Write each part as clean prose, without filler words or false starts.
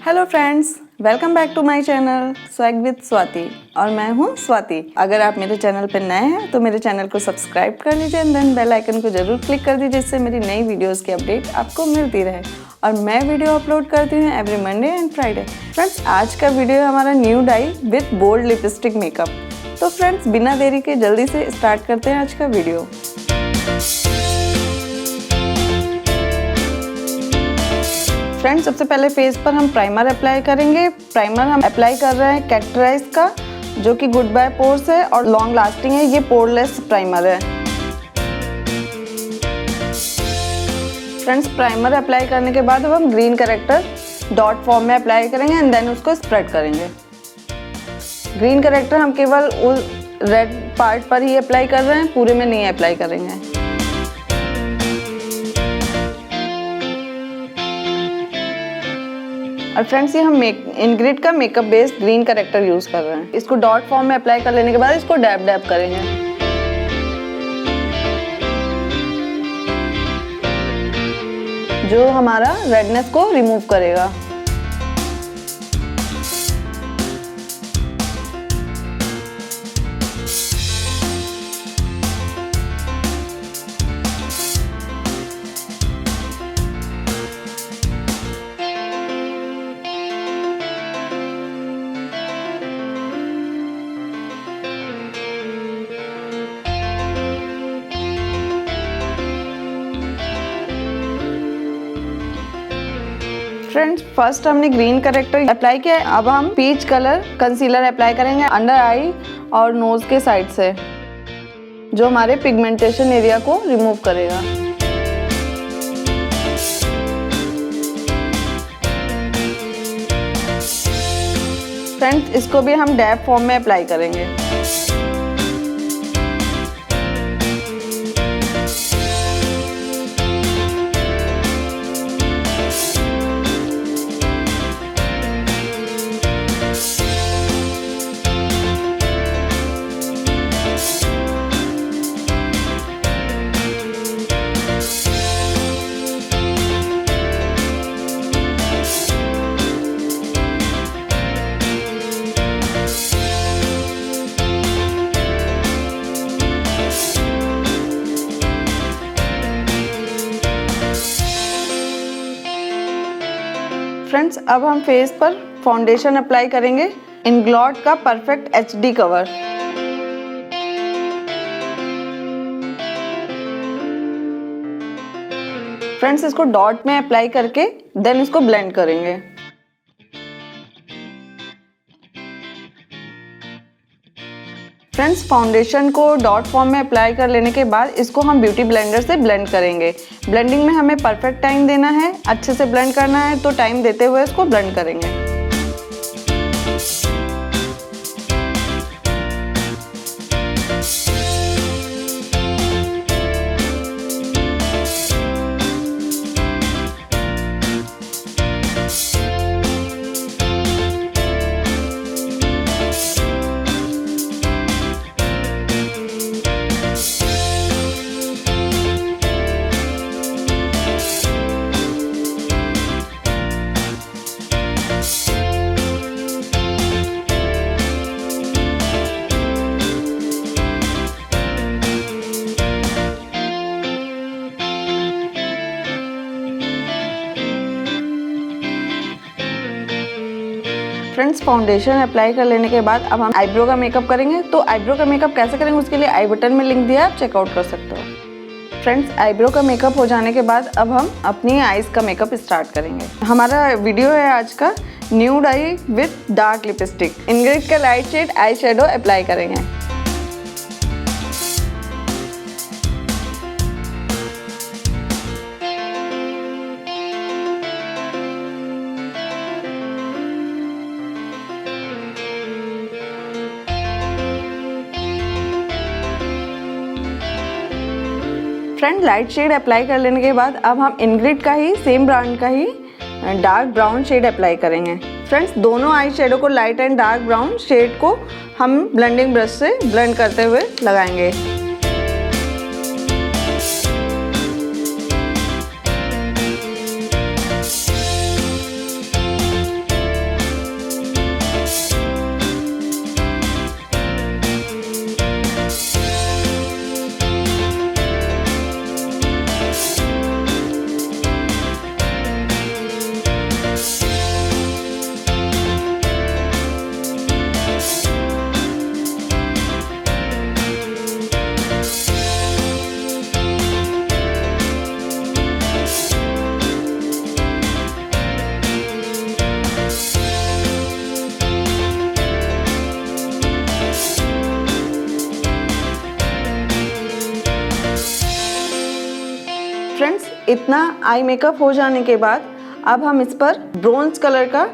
Hello friends, welcome back to my channel swag with Swati और मैं हूँ स्वाति। अगर आप मेरे चैनल पर नए हैं तो मेरे चैनल को सब्सक्राइब कर लीजिए एंड देन बेल आइकन को जरूर क्लिक कर दीजिए, जिससे मेरी नई वीडियोस की अपडेट आपको मिलती रहे। और मैं वीडियो अपलोड करती हूँ every Monday and Friday. Friends, आज का वीडियो है हमारा nude die with bold lipstick makeup. तो फ्रेंड्स, बिना देरी के जल्दी से स्टार्ट करते हैं आज का वीडियो। फ्रेंड्स, सबसे पहले फेस पर हम प्राइमर अप्लाई करेंगे। प्राइमर हम अप्लाई कर रहे हैं कैरेक्टराइज का, जो कि गुड बाय पोर्स है और लॉन्ग लास्टिंग है। ये पोरलेस प्राइमर है। फ्रेंड्स, प्राइमर अप्लाई करने के बाद अब हम ग्रीन करेक्टर डॉट फॉर्म में अप्लाई करेंगे एंड देन उसको स्प्रेड करेंगे। ग्रीन करेक्टर हम केवल उस रेड पार्ट पर ही अप्लाई कर रहे हैं, पूरे में नहीं अप्लाई करेंगे। और फ्रेंड्स, ये हम इनग्रिड का makeup based green character use कर रहे हैं। इसको डॉट फॉर्म में अप्लाई कर लेने के बाद इसको डैब डैब करेंगे। जो हमारा रेडनेस को रिमूव करेगा। फ्रेंड्स, फर्स्ट हमने ग्रीन करेक्टर अप्लाई किया है। अब हम पीच कलर कंसीलर अप्लाई करेंगे अंडर आई और नोज के साइड से, जो हमारे पिगमेंटेशन एरिया को रिमूव करेगा। फ्रेंड्स, इसको भी हम डैब फॉर्म में अप्लाई करेंगे। फ्रेंड्स, अब हम फेस पर फाउंडेशन अप्लाई करेंगे इंग्लॉट का परफेक्ट HD कवर। फ्रेंड्स, इसको डॉट में अप्लाई करके देन इसको ब्लेंड करेंगे। Friends, foundation co dot form में अप्लाई कर लेने के बाद इसको हम ब्यूटी ब्लेंडर से ब्लेंड करेंगे। ब्लेंडिंग में हमें परफेक्ट टाइम देना है, अच्छे से ब्लेंड करना है, तो टाइम देते हुए इसको ब्लेंड करेंगे। फ्रेंड्स, फाउंडेशन अप्लाई कर लेने के बाद अब हम आईब्रो का मेकअप करेंगे। तो आईब्रो का मेकअप कैसे करेंगे उसके लिए आई बटन में लिंक दिया है, आप चेकआउट कर सकते हो। फ्रेंड्स, आईब्रो का मेकअप हो जाने के बाद अब हम अपनी आईज का मेकअप स्टार्ट करेंगे। हमारा वीडियो है आज का new die with dark lipstick. Ingrid का light shade eye shadow apply करेंगे। फ्रेंड, लाइट शेड अप्लाई कर लेने के बाद अब हम इनग्रिड का ही सेम ब्रांड का ही डार्क ब्राउन शेड अप्लाई करेंगे। फ्रेंड्स, दोनों आई शेडो को light and dark brown shade को हम ब्लेंडिंग ब्रश से ब्लेंड करते हुए लगाएंगे। इतना आई मेकअप हो जाने के बाद अब हम इस पर ब्रोंज कलर का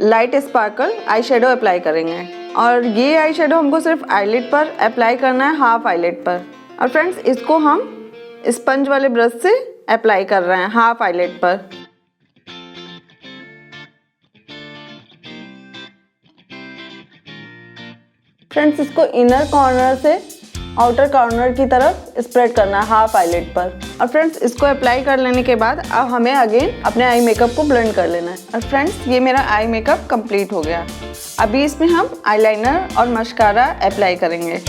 लाइट स्पार्कल आई शेडो अप्लाई करेंगे। और ये आई शेडो हमको सिर्फ आईलिड पर अप्लाई करना है, हाफ आईलिड पर। और फ्रेंड्स इसको हम स्पंज वाले ब्रश से अप्लाई कर रहे हैं हाफ आईलिड पर। फ्रेंड्स इसको इनर कॉर्नर से आउटर कॉर्नर की तरफ स्प्रेड करना है हाफ आईलिड पर। और फ्रेंड्स इसको अप्लाई कर लेने के बाद अब हमें अगेन अपने आई मेकअप को ब्लेंड कर लेना है। और फ्रेंड्स ये मेरा आई मेकअप कंप्लीट हो गया। अभी इसमें हम आईलाइनर और मस्कारा अप्लाई करेंगे।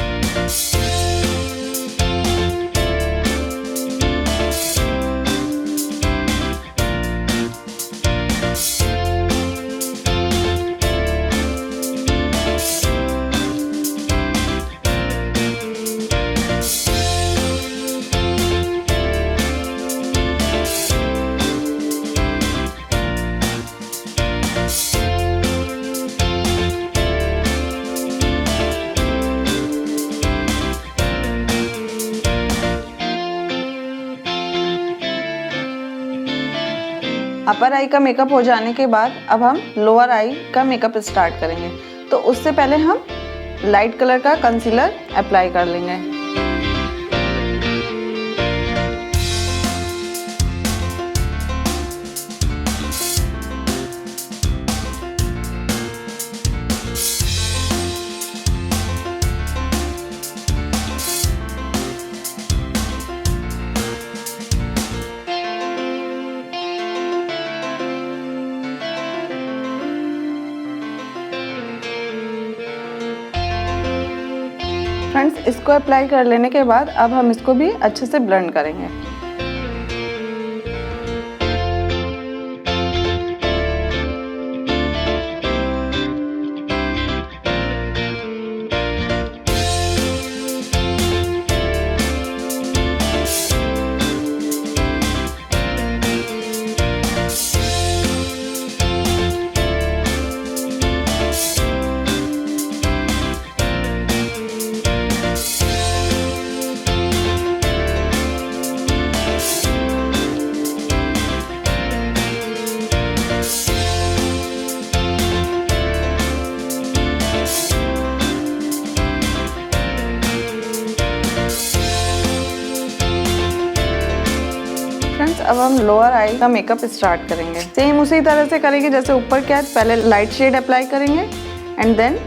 अपर आई का मेकअप हो जाने के बाद अब हम लोअर आई का मेकअप स्टार्ट करेंगे। तो उससे पहले हम लाइट कलर का कंसीलर अप्लाई कर लेंगे। फ्रेंड्स इसको अप्लाई कर लेने के बाद अब हम इसको भी अच्छे से ब्लेंड करेंगे। अब हम लोअर आई का मेकअप स्टार्ट करेंगे। सेम उसी तरह से करेंगे जैसे ऊपर किया, पहले लाइट शेड अप्लाई करेंगे एंड देन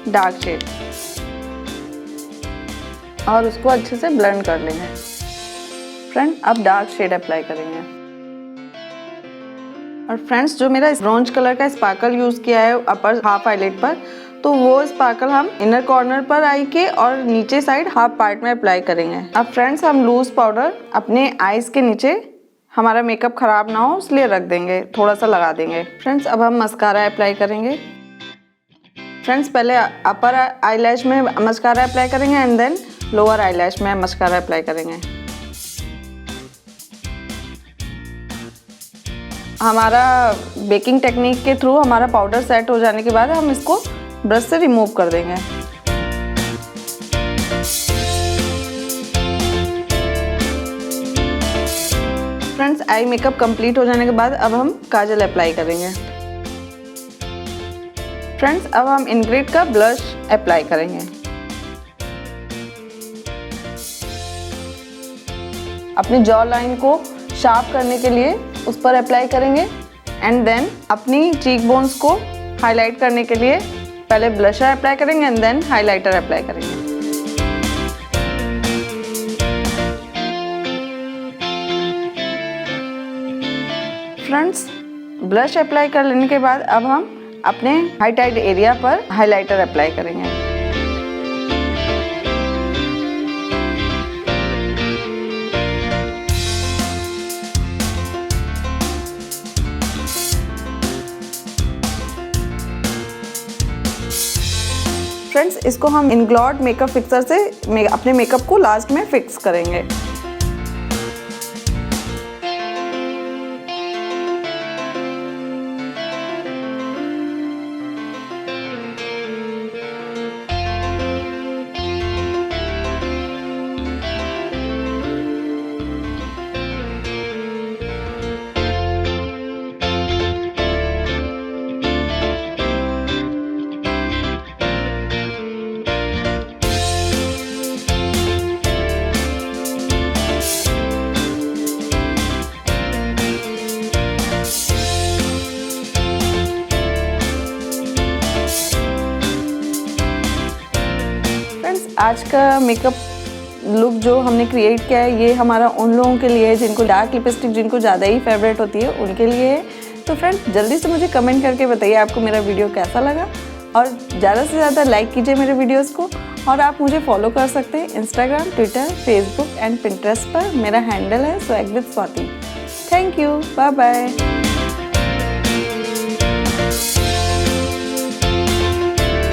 डार्क शेड और उसको अच्छे से ब्लेंड कर लेंगे। फ्रेंड अब डार्क शेड अप्लाई करेंगे। और फ्रेंड्स जो मेरा ब्रोंज कलर का स्पार्कल यूज किया है अपर हाफ आईलिड पर, तो वो स्पार्कल हम इनर कॉर्नर पर आई के और नीचे साइड हाफ पार्ट में अप्लाई करेंगे। अब फ्रेंड्स हम लूज पाउडर अपने आईज के नीचे, हमारा मेकअप खराब ना हो इसलिए रख देंगे, थोड़ा सा लगा देंगे। फ्रेंड्स अब हम मस्कारा अप्लाई करेंगे। फ्रेंड्स पहले अपर आईलैश में मस्कारा अप्लाई करेंगे एंड देन लोअर आईलैश में मस्कारा अप्लाई करेंगे। हमारा बेकिंग टेक्निक के थ्रू हमारा पाउडर सेट हो जाने के बाद हम इसको ब्रश से रिमूव कर देंगे। फ्रेंड्स आई मेकअप कंप्लीट हो जाने के बाद अब हम काजल अप्लाई करेंगे। फ्रेंड्स अब हम इनग्रिड का ब्लश अप्लाई करेंगे। अपनी जॉ लाइन को शार्प करने के लिए उस पर अप्लाई करेंगे एंड देन अपनी चीक बोन्स को हाईलाइट करने के लिए पहले ब्लशर अप्लाई करेंगे एंड देन हाइलाइटर अप्लाई करेंगे। फ्रेंड्स ब्लश अप्लाई कर लेने के बाद अब हम अपने हाईलाइट एरिया पर हाइलाइटर अप्लाई करेंगे। फ्रेंड्स इसको हम इंग्लॉट मेकअप फिक्सर से अपने मेकअप को लास्ट में फिक्स करेंगे। आज का मेकअप लुक जो हमने क्रिएट किया है ये हमारा उन लोगों के लिए है जिनको डार्क लिपस्टिक जिनको ज़्यादा ही फेवरेट होती है उनके लिए है। तो फ्रेंड्स जल्दी से मुझे कमेंट करके बताइए आपको मेरा वीडियो कैसा लगा और ज़्यादा से ज़्यादा लाइक कीजिए मेरे वीडियोस को। और आप मुझे फॉलो कर सकते हैं Instagram, Twitter, Facebook and Pinterest पर। मेरा हैंडल है swag with Swati. Thank you, bye bye.